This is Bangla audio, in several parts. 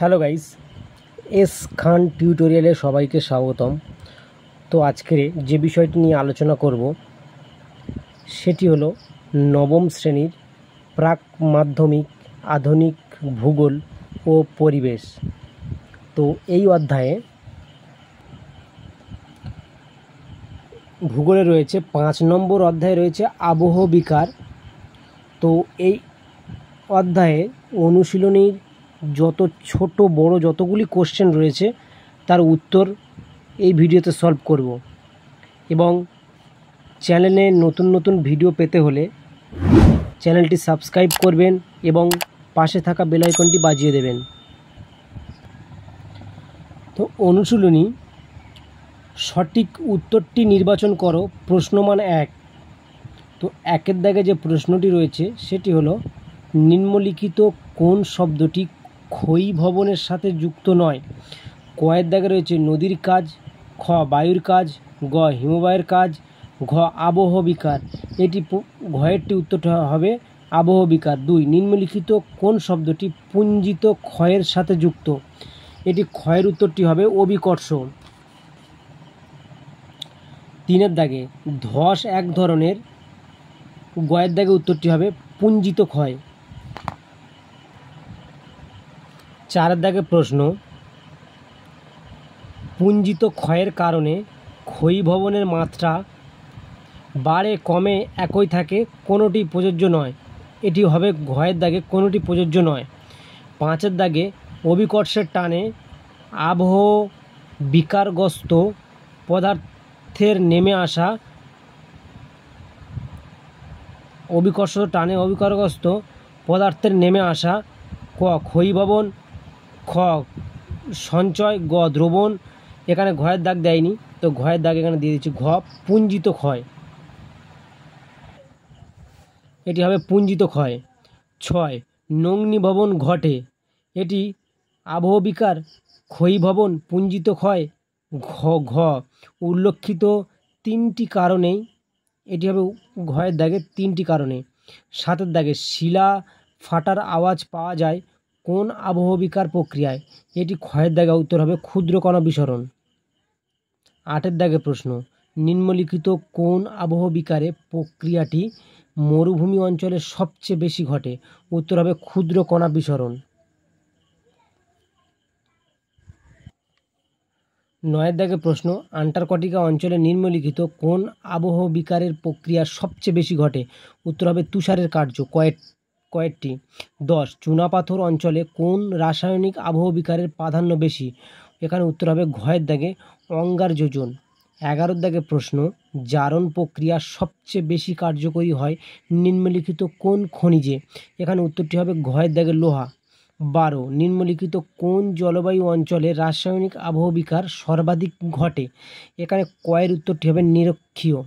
হ্যালো গাইস, এস খান টিউটোরিয়ালে সবাইকে স্বাগতম। তো আজকের যে বিষয়টি নিয়ে আলোচনা করব সেটি হলো নবম শ্রেণীর প্রাক মাধ্যমিক আধুনিক ভূগোল ও পরিবেশ। তো এই অধ্যায়ে ভূগোলে রয়েছে 5 নম্বর অধ্যায়ে রয়েছে আবহবিকার। তো এই অধ্যায়ে অনুশীলনীর যত ছোট বড় যতগুলি কোশ্চেন রয়েছে তার উত্তর এই ভিডিওতে সলভ করব। এবং চ্যানেলে নতুন নতুন ভিডিও পেতে হলে চ্যানেলটি সাবস্ক্রাইব করবেন এবং পাশে থাকা বেল আইকনটি বাজিয়ে দেবেন। তো অনুশীলনী, সঠিক উত্তরটি নির্বাচন করো। প্রশ্নমান 1। তো 1-এর দাগে যে প্রশ্নটি রয়েছে সেটি হলো, নিম্নলিখিত কোন শব্দটি ক্ষয়ী ভবনের সাথে যুক্ত নয়? ক-এর দাগে রয়েছে নদীর কাজ, খ বায়ুর কাজ, গ হিমবাহের কাজ, ঘ আবহবিকার। ঘয়েরটি উত্তরটা হবে আবহবিকার। 2, নিম্নলিখিত কোন শব্দটি পুঞ্জিত ক্ষয়ের সাথে যুক্ত? এটি ক্ষয়ের উত্তরটি হবে অভিকর্ষ। 3-এর দাগে ধস এক ধরনের, গয়ের দাগে উত্তরটি হবে পুঞ্জিত ক্ষয়। 4-এর দাগে প্রশ্ন, পুঞ্জিত ক্ষয়ের কারণে ক্ষয়ী ভবনের মাত্রা বাড়ে কমে একই থাকে, কোনোটি প্রযোজ্য নয়। এটি হবে ঘয়ের দাগে, কোনোটি প্রযোজ্য নয়। 5-এর দাগে অভিকর্ষের টানে আবহ বিকারগ্রস্ত পদার্থের নেমে আসা, অভিকর্ষ টানে অভিকারগ্রস্ত পদার্থের নেমে আসা। ক ক্ষয়ী ভবন, খ সঞ্চয়, গ দ্রবণ। এখানে ঘয়ের দাগ দেয়নি, তো ঘয়ের দাগ এখানে দিয়ে দিচ্ছি ঘ পুঞ্জিত ক্ষয়। এটি হবে পুঞ্জিত ক্ষয়। 6, নগ্নি ভবন ঘটে। এটি আবহবিকার, ক্ষয়ী ভবন, পুঞ্জিত ক্ষয়। ঘ উল্লেখিত 3টি কারণেই এটি হবে ঘয়ের দাগে 3টি কারণে। 7-এর দাগে শিলা ফাটার আওয়াজ পাওয়া যায় কোন আবহবিকার প্রক্রিয়ায়? এটি ক্ষয়ের দাগে উত্তর হবে ক্ষুদ্রকণা বিসরণ। 8-এর দাগে প্রশ্ন, নিম্নলিখিত কোন আবহবিকারে প্রক্রিয়াটি মরুভূমি অঞ্চলে সবচেয়ে বেশি ঘটে? উত্তর হবে ক্ষুদ্রকণা বিসরণ। 9-এর দাগে প্রশ্ন, আন্টার্কটিকা অঞ্চলে নিম্নলিখিত কোন আবহবিকারের প্রক্রিয়া সবচেয়ে বেশি ঘটে? উত্তর হবে তুষারের কার্য, কয়েকটি। 10, চুনাপাথর অঞ্চলে কোন রাসায়নিক আবহবিকারের প্রাধান্য বেশি? এখানে উত্তর হবে ঘয়ের দাগে অঙ্গার যোজন। 11-এর দাগে প্রশ্ন, জারণ প্রক্রিয়া সবচেয়ে বেশি কার্যকরী হয় নিম্নলিখিত কোন খনিজে? এখানে উত্তরটি হবে ঘয়ের দাগে লোহা। 12, নিম্নলিখিত কোন জলবায়ু অঞ্চলে রাসায়নিক আবহবিকার সর্বাধিক ঘটে? এখানে কয়ের উত্তরটি হবে নিরক্ষীয়।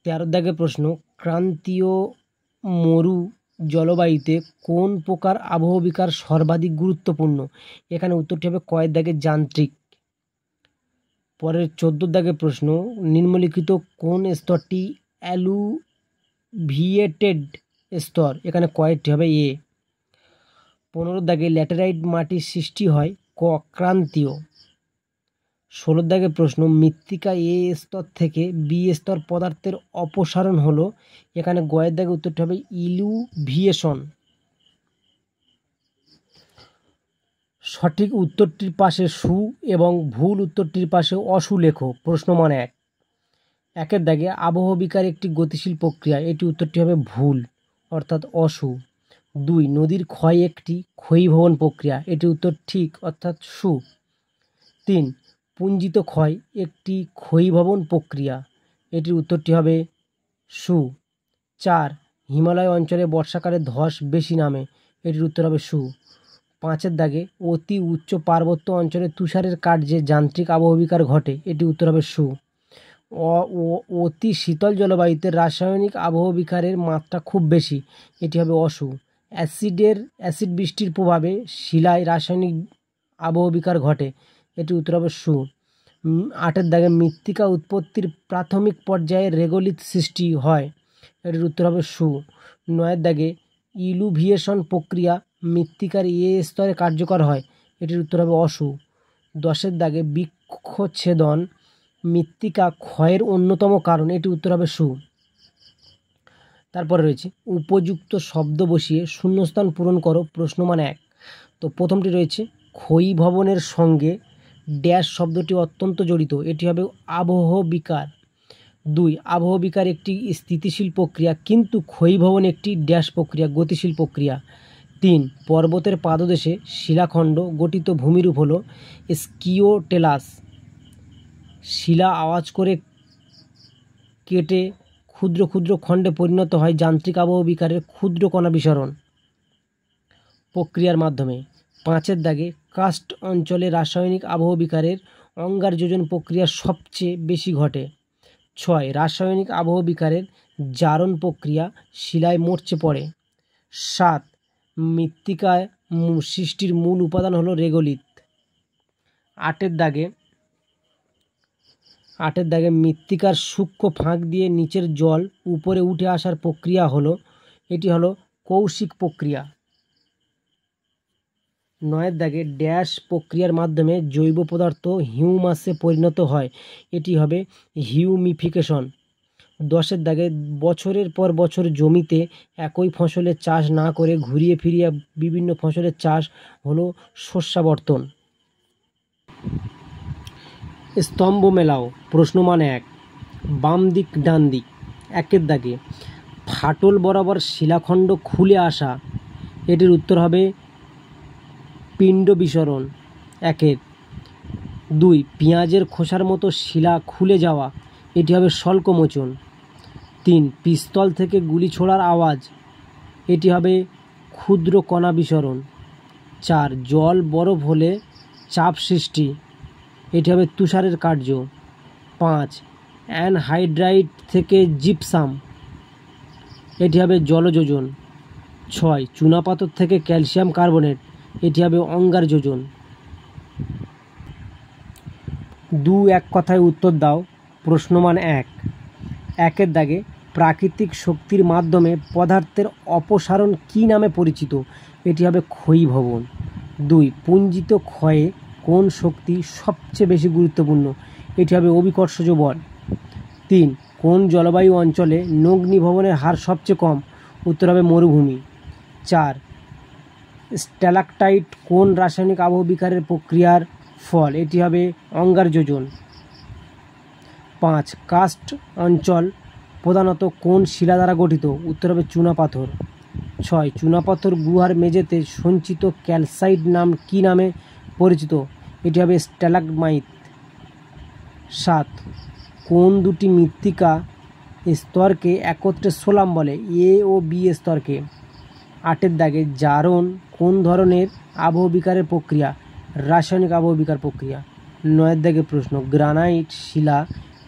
13-এর দাগে প্রশ্ন, ক্রান্তীয় মরু জলবায়ুতে কোন প্রকার আবহবিকার সর্বাধিক গুরুত্বপূর্ণ? এখানে উত্তরটি হবে কয়ের দাগে যান্ত্রিক। পরের 14-এর দাগে প্রশ্ন, নিম্নলিখিত কোন স্তরটি অ্যালুভিয়েটেড স্তর? এখানে কয়েরটি হবে এ। 15-এর দাগে ল্যাটেরাইট মাটির সৃষ্টি হয় ক ক্রান্তীয়। 16-এর দাগে প্রশ্ন, মৃত্তিকা এ স্তর থেকে বি স্তর পদার্থের অপসারণ হলো। এখানে গয়ের দাগে উত্তরটি হবে ইলুভিয়েশন। সঠিক উত্তরটির পাশে সু এবং ভুল উত্তরটির পাশে অসু লেখো। প্রশ্নমান 1। 1-এর দাগে আবহবিকার একটি গতিশীল প্রক্রিয়া। এটি উত্তরটি হবে ভুল, অর্থাৎ অসু। 2, নদীর ক্ষয় একটি ক্ষয়ী ভবন প্রক্রিয়া। এটি উত্তর ঠিক, অর্থাৎ সু। 3, পুঞ্জিত ক্ষয় একটি ক্ষয়ী ভবন প্রক্রিয়া। এটির উত্তরটি হবে সু। 4, হিমালয় অঞ্চলে বর্ষাকালে ধস বেশি নামে। এটির উত্তর হবে সু। 5-এর দাগে অতি উচ্চ পার্বত্য অঞ্চলে তুষারের কার্যে যান্ত্রিক আবহবিকার ঘটে। এটি উত্তর হবে সু। অতি শীতল জলবায়ুতে রাসায়নিক আবহবিকারের মাত্রা খুব বেশি। এটি হবে অসু। অ্যাসিড বৃষ্টির প্রভাবে শিলায় রাসায়নিক আবহবিকার ঘটে। এটি উত্তর হবে সু। 8-এর দাগে মৃত্তিকা উৎপত্তির প্রাথমিক পর্যায়ে রেগোলিথ সৃষ্টি হয়। এটির উত্তর হবে সু। 9-এর দাগে ইলুভিয়েশন প্রক্রিয়া মৃত্তিকার এ স্তরে কার্যকর হয়, এটির উত্তর হবে অসু। 10-এর দাগে বৃক্ষচ্ছেদন মৃত্তিকা ক্ষয়ের অন্যতম কারণ, এটি উত্তর হবে সু। তারপরে রয়েছে উপযুক্ত শব্দ বসিয়ে শূন্যস্থান পূরণ করো, প্রশ্নমান 1। তো প্রথমটি রয়েছে ক্ষয়ীভবনের সঙ্গে ড্যাশ শব্দটি অত্যন্ত জড়িত, এটি হবে আবহ বিকার। 2, আবহ বিকার একটি স্থিতিশীল প্রক্রিয়া, কিন্তু ক্ষয়ীভবন একটি ড্যাশ প্রক্রিয়া, গতিশীল প্রক্রিয়া। 3, পর্বতের পাদদেশে শিলাখণ্ড গঠিত ভূমিরূপ হল স্কিওটেলাস। শিলা আওয়াজ করে কেটে ক্ষুদ্র ক্ষুদ্র খণ্ডে পরিণত হয় যান্ত্রিক আবহ বিকারের ক্ষুদ্র কণা বিসরণ প্রক্রিয়ার মাধ্যমে। 5-এর দাগে কাস্ট অঞ্চলে রাসায়নিক আবহ বিকারের অঙ্গার যোজন প্রক্রিয়া সবচেয়ে বেশি ঘটে। 6, রাসায়নিক আবহ বিকারের জারণ প্রক্রিয়া শিলায় মরচে পড়ে। 7, মৃত্তিকায় সৃষ্টির মূল উপাদান হলো রেগোলিথ। 8-এর দাগে মৃত্তিকার সূক্ষ্ম ফাঁক দিয়ে নিচের জল উপরে উঠে আসার প্রক্রিয়া হলো, এটি হলো কৌশিক প্রক্রিয়া। 9-এর দাগে ড্যাশ প্রক্রিয়ার মাধ্যমে জৈব পদার্থ হিউমাসে পরিণত হয়, এটি হবে হিউমিফিকেশন। 10-এর দাগে বছরের পর বছর জমিতে একই ফসলের চাষ না করে ঘুরিয়ে ফিরিয়ে বিভিন্ন ফসলের চাষ হলো শস্যাবর্তন। স্তম্ভ মেলাও, প্রশ্নমান 1। বাম দিক ডান দিক। 1-এর দাগে ফাটল বরাবর শিলাখণ্ড খুলে আসা, এটির উত্তর হবে পিণ্ড বিসরণ। 1-এর। 2, পেঁয়াজের খোসার মতো শিলা খুলে যাওয়া, এটি হবে স্বল্পমোচন। 3, পিস্তল থেকে গুলি ছোড়ার আওয়াজ, এটি হবে ক্ষুদ্র কণা বিসরণ। 4, জল বরফ হলে চাপ সৃষ্টি, এটি হবে তুষারের কার্য। 5, অ্যানহাইড্রাইট থেকে জিপসাম, এটি হবে জলযোজন। 6, চুনাপাথর থেকে ক্যালসিয়াম কার্বনেট, এটি হবে অঙ্গার যোজন। 2 এক কথায় উত্তর দাও, প্রশ্নমান 1। 1-এর দাগে প্রাকৃতিক শক্তির মাধ্যমে পদার্থের অপসারণ কী নামে পরিচিত, এটি হবে ক্ষয়ীভবন। 2, পুঞ্জিত ক্ষয়ে কোন শক্তি সবচেয়ে বেশি গুরুত্বপূর্ণ, এটি হবে অভিকর্ষজ বল। 3, কোন জলবায়ু অঞ্চলে নগ্নীভবনের হার সবচেয়ে কম, উত্তর হবে মরুভূমি। 4, স্ট্যালাকটাইট কোন রাসায়নিক আবহ বিকারের প্রক্রিয়ার ফল, এটি হবে অঙ্গার যোজন। 5, কাস্ট অঞ্চল প্রধানত কোন শিলা দ্বারা গঠিত, উত্তর হবে চুনাপাথর। 6, চুনাপাথর গুহার মেঝেতে সঞ্চিত ক্যালসাইট নাম কি নামে পরিচিত, এটি হবে স্ট্যালাগমাইট। 7, কোন দুটি মৃত্তিকা স্তরকে একত্রে সোলাম বলে, এ ও বি স্তরকে। 8-এর দাগে জারণ কোন ধরনের আবহ বিকারের প্রক্রিয়া, রাসায়নিক আবহ বিকার প্রক্রিয়া। 9-এর দাগে প্রশ্ন, গ্রানাইট শিলা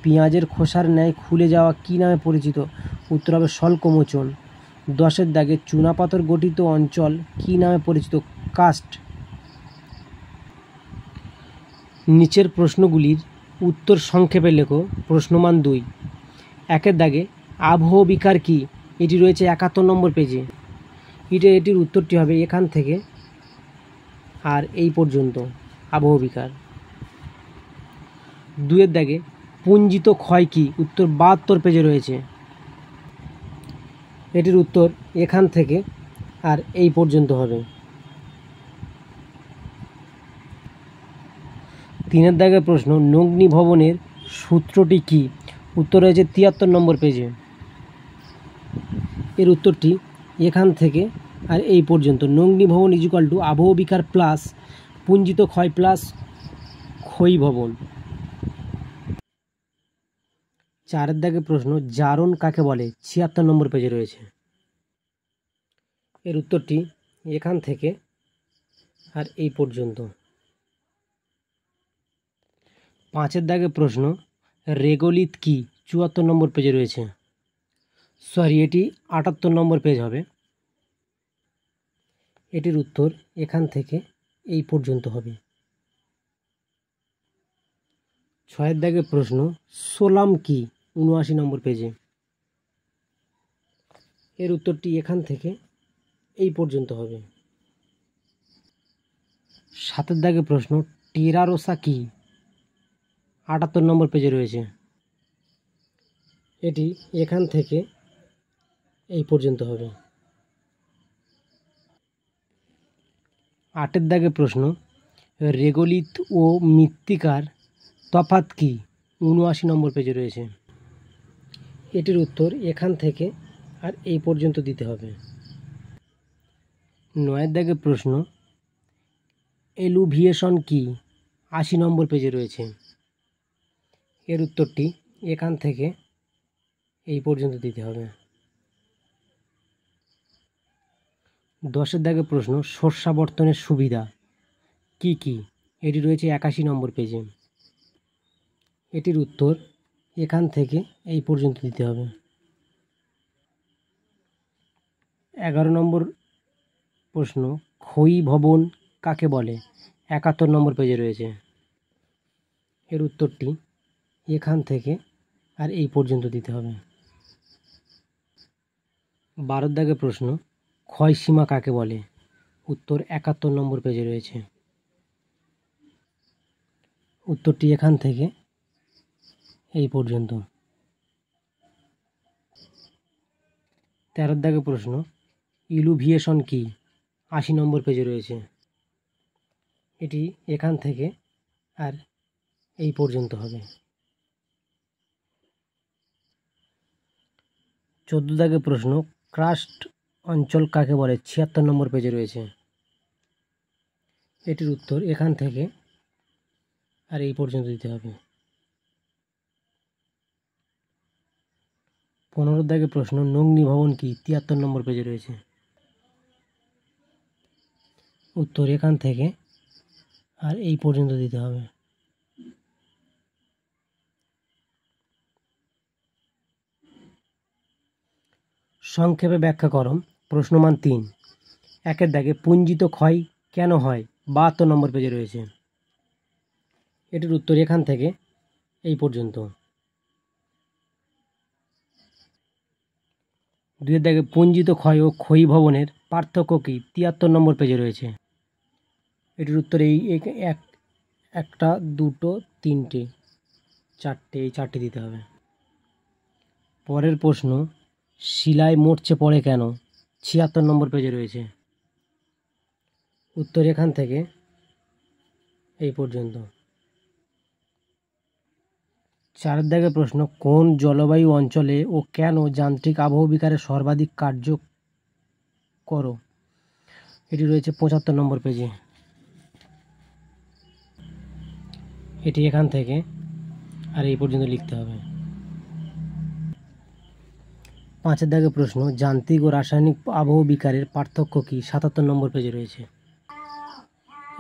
পেঁয়াজের খোসার ন্যায় খুলে যাওয়া কী নামে পরিচিত, উত্তর হবে স্বল্পমোচন। 10-এর দাগে চুনাপাথর গঠিত অঞ্চল কী নামে পরিচিত, কাস্ট। নিচের প্রশ্নগুলির উত্তর সংক্ষেপে লেখো, প্রশ্নমান 2। 1-এর দাগে আবহ বিকার কি, এটি রয়েছে 71 নম্বর পেজে, এটির উত্তরটি হবে এখান থেকে আর এই পর্যন্ত আবহ বিকার। 2-এর দাগে পুঞ্জিত ক্ষয় কি, উত্তর 72 পেজে রয়েছে, এটির উত্তর এখান থেকে আর এই পর্যন্ত হবে। 3-এর দাগে প্রশ্ন, নগ্নীভবনের সূত্রটি কি, উত্তর রয়েছে 73 নম্বর পেজে, এর উত্তরটি এখান থেকে আর এই পর্যন্ত। নগ্নীভবন ইজুকাল টু আবহ বিকার প্লাস পুঞ্জিত ক্ষয় প্লাস ক্ষয়ীভবন। 4-এর দাগে প্রশ্ন, জারণ কাকে বলে, 76 নম্বর পেজে রয়েছে, এর উত্তরটি এখান থেকে আর এই পর্যন্ত। 5-এর দাগে প্রশ্ন, রেগোলিথ কি, 74 নম্বর পেজে রয়েছে, এটি 78 নম্বর পেজ হবে, এটির উত্তর এখান থেকে এই পর্যন্ত হবে। 6-এর দাগে প্রশ্ন, সোলাম কি, 79 নম্বর পেজে, এর উত্তরটি এখান থেকে এই পর্যন্ত হবে। সাতের দাগে প্রশ্ন, টেরারোসা কি? 78 নম্বর পেজে রয়েছে। এটি এখান থেকে এই পর্যন্ত হবে। 8এর দাগে প্রশ্ন, রেগোলিথ ও মৃত্তিকার তফাৎ কি? 79 নম্বর পেজে রয়েছে। এটির উত্তর এখান থেকে আর এই পর্যন্ত দিতে হবে। 9এর দাগে প্রশ্ন, এলুভিয়েশন কি? 80 নম্বর পেজে রয়েছে। এর উত্তরটি এখান থেকে এই পর্যন্ত দিতে হবে। 10এর দাগে প্রশ্ন, শস্যাবর্তনের সুবিধা কি কি? এটি রয়েছে 81 নম্বর পেজে। এটির উত্তর এখান থেকে এই পর্যন্ত দিতে হবে। 11 নম্বর প্রশ্ন, ক্ষয়ী ভবন কাকে বলে? 71 নম্বর পেজে রয়েছে। এর উত্তরটি এখান থেকে আর এই পর্যন্ত দিতে হবে। 12 দাগে প্রশ্ন, ক্ষয়সীমা কাকে বলে? উত্তর 71 নম্বর পেজে রয়েছে। উত্তরটি এখান থেকে এই পর্যন্ত। 13 দাগে প্রশ্ন, ইলুভিয়েশন কি? 80 নম্বর পেজে রয়েছে। এটি এখান থেকে আর এই পর্যন্ত হবে। 14 দাগে প্রশ্ন, ক্রাস্ট অঞ্চল কাকে বলে? 76 নম্বর পেজে রয়েছে। এটির উত্তর এখান থেকে আর এই পর্যন্ত দিতে হবে। 15 দাগে প্রশ্ন, নগ্নি ভবন কি? 73 নম্বর পেজে রয়েছে। উত্তর এখান থেকে আর এই পর্যন্ত দিতে হবে। সংক্ষেপে ব্যাখ্যা করো। প্রশ্নমান 3। 1এর দাগে পুঞ্জিত ক্ষয় কেন হয়? 72 নম্বর পেজে রয়েছে। এটির উত্তর এখান থেকে এই পর্যন্ত। 2এর দাগে পুঞ্জিত ক্ষয় ও ক্ষয়ী ভবনের পার্থক্য কি? 73 নম্বর পেজে রয়েছে। এটির উত্তর এই একটা, দুটো, তিনটে, চারটে, এই চারটে দিতে হবে। পরের প্রশ্ন, শিলায় মরচে পড়ে কেন? 76 নম্বর পেজে রয়েছে। উত্তর এখান থেকে এই পর্যন্ত। 4 দাগে প্রশ্ন, কোন জলবায়ু অঞ্চলে ও কেন যান্ত্রিক আবহবিকারের সর্বাধিক কার্যকর? এটি রয়েছে 75 নম্বর পেজে। এটি এখান থেকে আর এই পর্যন্ত লিখতে হবে। 5 দাগে প্রশ্ন, যান্ত্রিক ও রাসায়নিক আবহবিকারের পার্থক্য কি? 77 নম্বর পেজে রয়েছে।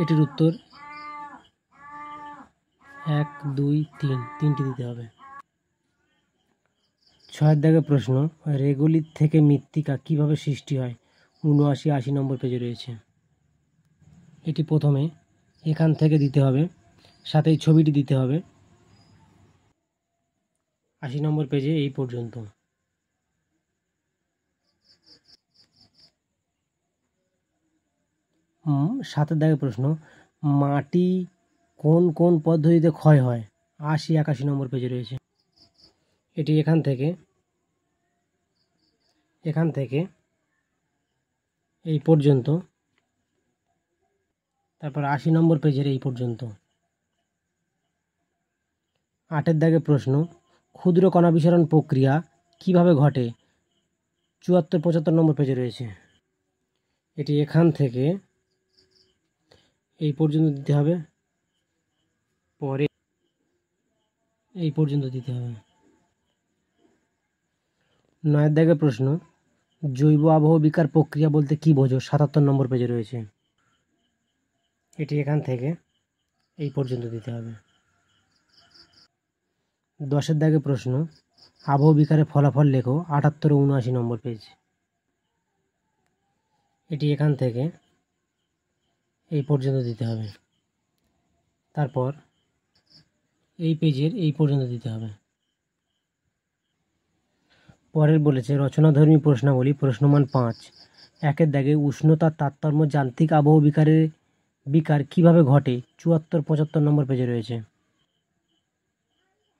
এটির উত্তর 1, 2, 3, তিনটি দিতে হবে। 6 দাগে প্রশ্ন, রেগোলিথ থেকে মৃত্তিকা কিভাবে সৃষ্টি হয়? 79, 80 নম্বর পেজে রয়েছে। এটি প্রথমে এখান থেকে দিতে হবে, সাথে এই ছবিটি দিতে হবে। 80 নম্বর পেজে এই পর্যন্ত। 7 দাগে প্রশ্ন, মাটি কোন কোন পদ্ধতিতে ক্ষয় হয়? 80, 81 নম্বর পেজে রয়েছে। এটি এখান থেকে এই পর্যন্ত, তারপর 80 নম্বর পেজের এই পর্যন্ত। 8 দাগে প্রশ্ন, ক্ষুদ্র কণা বিসরণ প্রক্রিয়া কিভাবে ঘটে? 74, 75 নম্বর পেজে রয়েছে। এটি এখান থেকে এই পর্যন্ত দিতে হবে, পরে এই পর্যন্ত দিতে হবে। 9 দাগে প্রশ্ন, জৈব আবহবিকার প্রক্রিয়া বলতে কি বোঝো? 77 নম্বর পেজে রয়েছে। এটি এখান থেকে এই পর্যন্ত দিতে হবে। 10 দাগে প্রশ্ন, আবহবিকারের ফলাফল লেখো। 78 ও 79 নম্বর পেজ। এটি এখান থেকে এই পর্যন্ত দিতে হবে, তারপর এই পেজের এই পর্যন্ত দিতে হবে। পরের বলেছে রচনাধর্মী প্রশ্নাবলী। প্রশ্নমান 5। 1এর দাগে উষ্ণতার তারতম্য যান্ত্রিক আবহবিকারের বিকার কিভাবে ঘটে 74-75 নম্বর পেজে রয়েছে।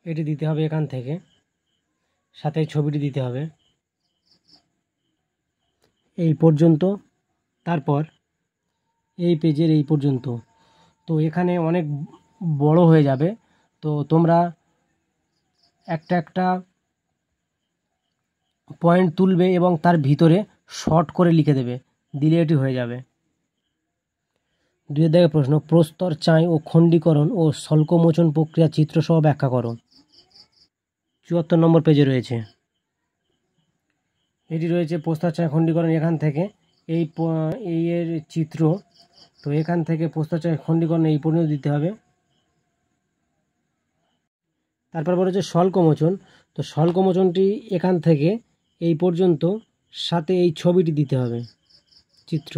এটি দিতে হবে এখান থেকে, সাথে ছবিটি দিতে হবে এই পর্যন্ত, তারপর এই পেজের এই পর্যন্ত। তো এখানে অনেক বড় হয়ে যাবে, তো তোমরা একটা একটা পয়েন্ট তুলবে এবং তার ভিতরে শর্ট করে লিখে দেবে, দিলে এটি হয়ে যাবে। 2 দাগের প্রশ্ন, প্রস্তর চাই ও খণ্ডীকরণ ও স্বল্পমোচন প্রক্রিয়া চিত্রসহ ব্যাখ্যা করো। 74 নম্বর পেজে রয়েছে। এটি রয়েছে প্রস্তর চাই খণ্ডীকরণ, এখান থেকে এই এর চিত্র। তো এখান থেকে প্রস্তর চাই খণ্ডীকরণ এই পর্যন্ত দিতে হবে। তারপর বলেছে স্বল্পমোচন, তো স্বল্পমোচনটি এখান থেকে এই পর্যন্ত, সাথে এই ছবিটি দিতে হবে, চিত্র।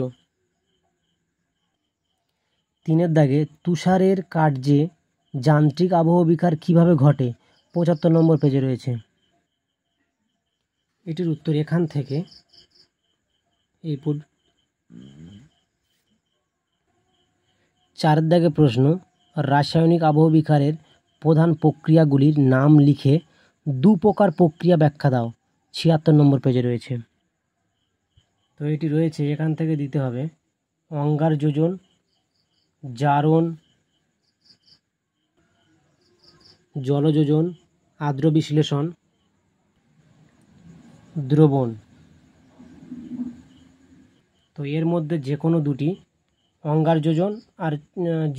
3 দাগে তুষারের কার্যে যান্ত্রিক আবহবিকার কিভাবে ঘটে 75 নম্বর পেজে রয়েছে। এটির উত্তর এখান থেকে এই 4 দাগে প্রশ্ন, রাসায়নিক আবহবিকারের প্রধান প্রক্রিয়াগুলির নাম লিখে 2 প্রকার প্রক্রিয়া ব্যাখ্যা দাও। 76 নম্বর পেজে রয়েছে। তো এটি রয়েছে এখান থেকে দিতে হবে অঙ্গার যোজন, জারণ, জলযোজন, আর্দ্র বিশ্লেষণ, দ্রবণ। তো এর মধ্যে যে কোনো দুটি, অঙ্গার যোজন আর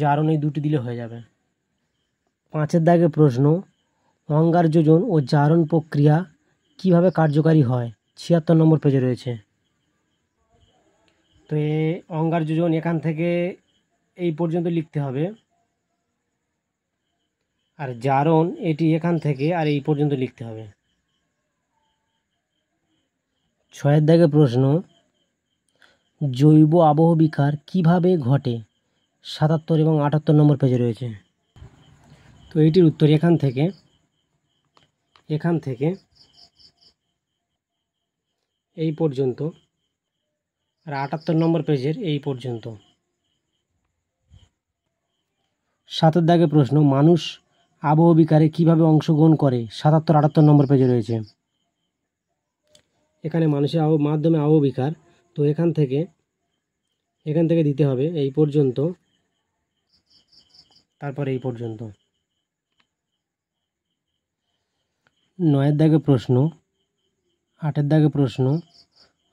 জারণ, এই দুটি দিলে হয়ে যাবে। 5 দাগে প্রশ্ন, অঙ্গার যোজন ও জারণ প্রক্রিয়া কিভাবে কার্যকারী হয়। 76 নম্বর পেজে রয়েছে। তো এই অঙ্গার যোজন এখান থেকে এই পর্যন্ত লিখতে হবে, আর জারণ এটি এখান থেকে আর এই পর্যন্ত লিখতে হবে। 6 দাগে প্রশ্ন, জৈব আবহবিকার কিভাবে ঘটে। 77 এবং 78 নম্বর পেজে রয়েছে। তো এইটির উত্তর এখান থেকে এই পর্যন্ত, আর 78 নম্বর পেজের এই পর্যন্ত। 7 দাগে প্রশ্ন, মানুষ আবহবিকারে কিভাবে অংশগ্রহণ করে। 77-78 নম্বর পেজে রয়েছে। এখানে মানুষের মাধ্যমে আবহবিকার, তো এখান থেকে দিতে হবে এই পর্যন্ত, তারপর এই পর্যন্ত। 9 দাগে প্রশ্ন, 8 দাগে প্রশ্ন,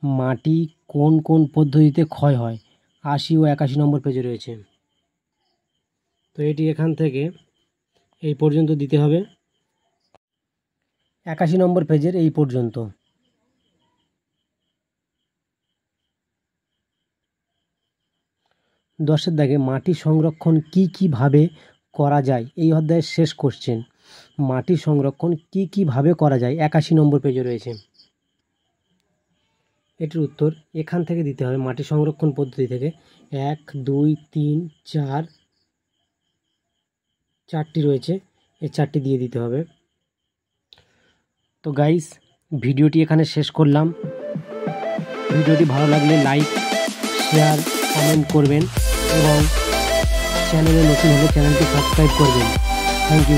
মাটি কোন কোন পদ্ধতিতে ক্ষয় হয়। 80 ও 81 নম্বর পেজে রয়েছে। তো এটি এখান থেকে এই পর্যন্ত দিতে হবে, 81 নম্বর পেজের এই পর্যন্ত। 10 দাগে মাটি সংরক্ষণ কিভাবে করা যায়, এই অধ্যায়ের শেষ কোশ্চেন। মাটি সংরক্ষণ কিভাবে করা যায় 81 নম্বর পেজে রয়েছে। এটির উত্তর এখান থেকে দিতে হবে, মাটি সংরক্ষণ পদ্ধতি থেকে 1, 2, 3, 4, 4টি রয়েছে, এই 4টি দিয়ে দিতে হবে। তো গাইস, ভিডিওটি এখানে শেষ করলাম। ভিডিওটি ভালো লাগলে লাইক, শেয়ার, কমেন্ট করবেন এবং চ্যানেলে নতুন হলে চ্যানেলটি সাবস্ক্রাইব করবেন। Thank you.